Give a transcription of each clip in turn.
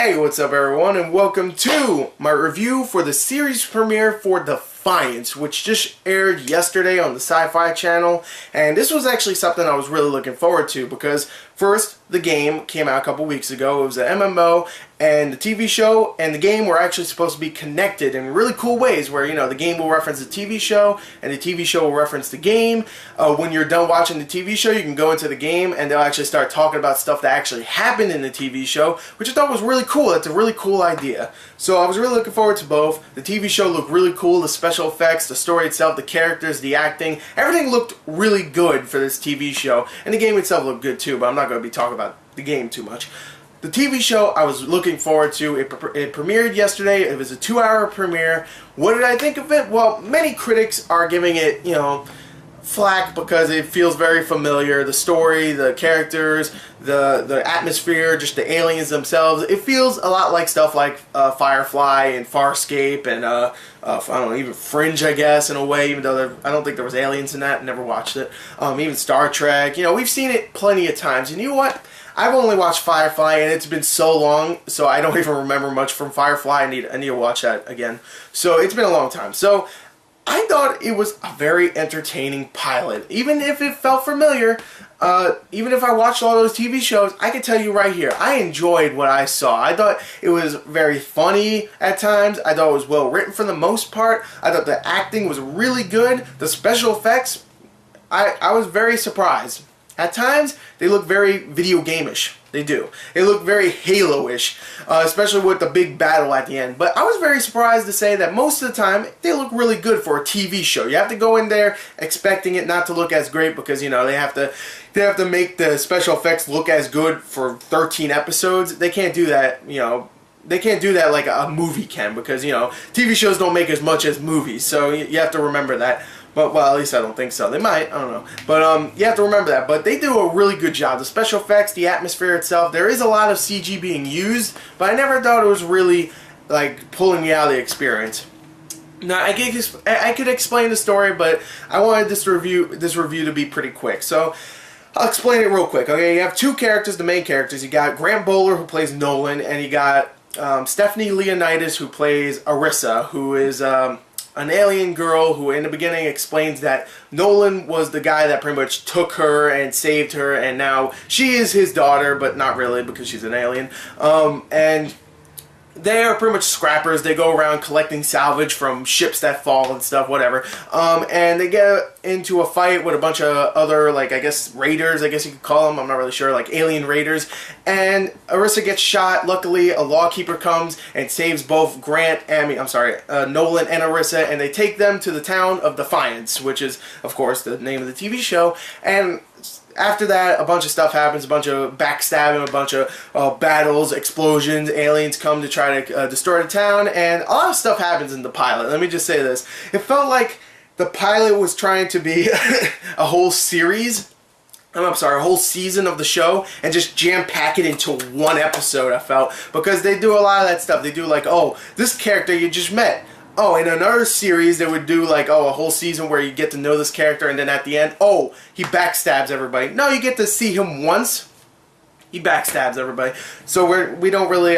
Hey, what's up everyone, and welcome to my review for the series premiere for Defiance, which just aired yesterday on the Sci-Fi Channel. And this was actually something I was really looking forward to because first, the game came out a couple weeks ago. It was an MMO, and the TV show and the game were actually supposed to be connected in really cool ways where, you know, the game will reference the TV show and the TV show will reference the game. When you're done watching the TV show, you can go into the game and they'll actually start talking about stuff that actually happened in the TV show, which I thought was really cool. It's a really cool idea. So I was really looking forward to both. The TV show looked really cool. The special effects, the story itself, the characters, the acting, everything looked really good for this TV show. And the game itself looked good too, but I'm not going to be talking about the game too much. The TV show I was looking forward to. It premiered yesterday. It was a 2-hour premiere. What did I think of it? Well, many critics are giving it, you know, flack because it feels very familiar. The story, the characters, the atmosphere, just the aliens themselves. It feels a lot like stuff like Firefly and Farscape and I don't know, even Fringe, I guess, in a way, even though I don't think there was aliens in that. Never watched it. Even Star Trek. You know, we've seen it plenty of times. And you know what? I've only watched Firefly, and it's been so long, so I don't even remember much from Firefly. I need to watch that again. So it's been a long time. So I thought it was a very entertaining pilot. Even if it felt familiar, even if I watched all those TV shows, I can tell you right here, I enjoyed what I saw. I thought it was very funny at times. I thought it was well written for the most part. I thought the acting was really good. The special effects, I was very surprised. At times, they look very video game-ish. They do. They look very Halo-ish, especially with the big battle at the end. But I was very surprised to say that most of the time, they look really good for a TV show. You have to go in there expecting it not to look as great because, you know, they have to make the special effects look as good for 13 episodes. They can't do that, you know. They can't do that like a movie can because, you know, TV shows don't make as much as movies. So you have to remember that. But, well, at least I don't think so. They might. I don't know. But, you have to remember that. But they do a really good job. The special effects, the atmosphere itself. There is a lot of CG being used, but I never thought it was really, like, pulling me out of the experience. Now, I could explain the story, but I wanted this review to be pretty quick. So, I'll explain it real quick. Okay, you have two characters, the main characters. You got Grant Bowler, who plays Nolan, and you got Stephanie Leonidas, who plays Arissa, who is an alien girl who in the beginning explains that Nolan was the guy that pretty much took her and saved her, and now she is his daughter, but not really because she's an alien. And they are pretty much scrappers. They go around collecting salvage from ships that fall and stuff, whatever. And they get into a fight with a bunch of other, like, I guess, raiders, I guess you could call them. I'm not really sure, like alien raiders. And Arissa gets shot. Luckily, a lawkeeper comes and saves both Nolan and Arissa, and they take them to the town of Defiance, which is, of course, the name of the TV show. And after that, a bunch of stuff happens, a bunch of backstabbing, a bunch of battles, explosions, aliens come to try to destroy the town, and a lot of stuff happens in the pilot. Let me just say this. It felt like the pilot was trying to be a whole series, I'm sorry, a whole season of the show, and just jam-pack it into one episode, I felt, because they do a lot of that stuff. They do like, oh, this character you just met. Oh, in another series, they would do like, oh, a whole season where you get to know this character, and then at the end, oh, he backstabs everybody. No, you get to see him once. He backstabs everybody. So we don't really,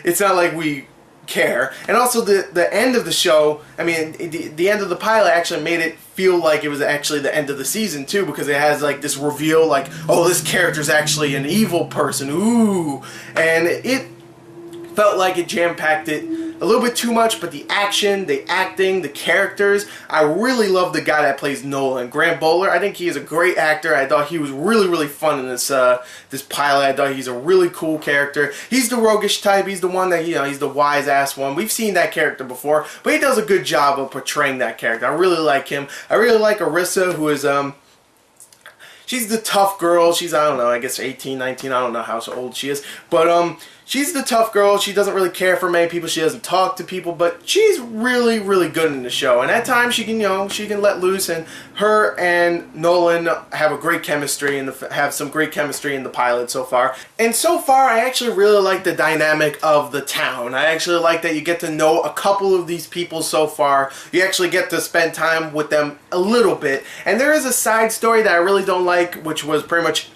it's not like we care. And also the end of the show, I mean, the end of the pilot actually made it feel like it was actually the end of the season too, because it has like this reveal like, oh, this character's actually an evil person. Ooh. And it felt like it jam-packed it a little bit too much, but the action, the acting, the characters, I really love the guy that plays Nolan, Grant Bowler. I think he is a great actor. I thought he was really, really fun in this this pilot. I thought he's a really cool character. He's the roguish type. He's the one that, you know, he's the wise-ass one. We've seen that character before, but he does a good job of portraying that character. I really like him. I really like Arissa, who is, she's the tough girl. She's, I don't know, I guess 18, 19, I don't know how old she is, but, she's the tough girl. She doesn't really care for many people. She doesn't talk to people, but she's really, really good in the show. And at times she can, you know, she can let loose. And her and Nolan have a great chemistry and have some great chemistry in the pilot so far. And so far, I actually really like the dynamic of the town. I actually like that you get to know a couple of these people so far. You actually get to spend time with them a little bit. And there is a side story that I really don't like, which was pretty much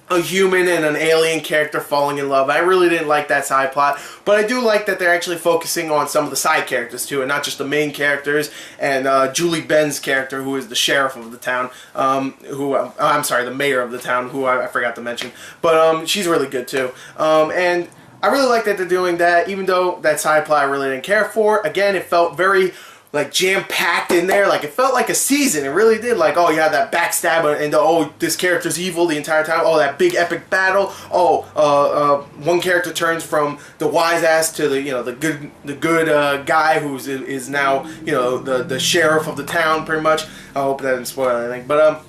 a human and an alien character falling in love. I really didn't like that side plot, but I do like that they're actually focusing on some of the side characters too, and not just the main characters. And Julie Ben's character, who is the sheriff of the town, I'm sorry, the mayor of the town, who I forgot to mention, but she's really good too. And I really like that they're doing that, even though that side plot I really didn't care for. Again, it felt very like jam-packed in there. Like, it felt like a season. It really did. Like, oh, you had that backstab and oh, this character's evil the entire time. Oh, that big epic battle. Oh, one character turns from the wise ass to the, you know, the good guy who's is now, you know, the sheriff of the town, pretty much. I hope that didn't spoil anything, but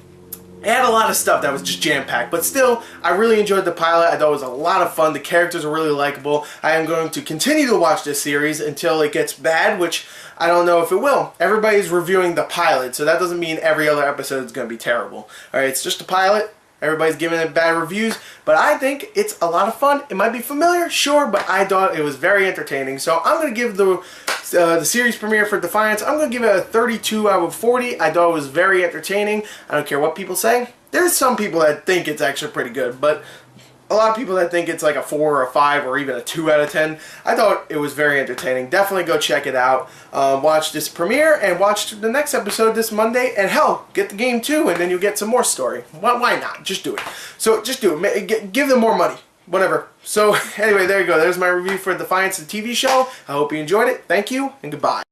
it had a lot of stuff that was just jam-packed, but still, I really enjoyed the pilot. I thought it was a lot of fun. The characters are really likable. I am going to continue to watch this series until it gets bad, which I don't know if it will. Everybody's reviewing the pilot, so that doesn't mean every other episode is going to be terrible. Alright, it's just a pilot. Everybody's giving it bad reviews, but I think it's a lot of fun. It might be familiar, sure, but I thought it was very entertaining. So I'm going to give the series premiere for Defiance, I'm going to give it a 32 out of 40. I thought it was very entertaining. I don't care what people say. There's some people that think it's actually pretty good, but a lot of people that think it's like a 4 or a 5 or even a 2 out of 10. I thought it was very entertaining. Definitely go check it out. Watch this premiere and watch the next episode this Monday. And hell, get the game too, and then you'll get some more story. Why not? Just do it. So just do it. Give them more money. Whatever. So anyway, there you go. There's my review for Defiance, the TV show. I hope you enjoyed it. Thank you, and goodbye.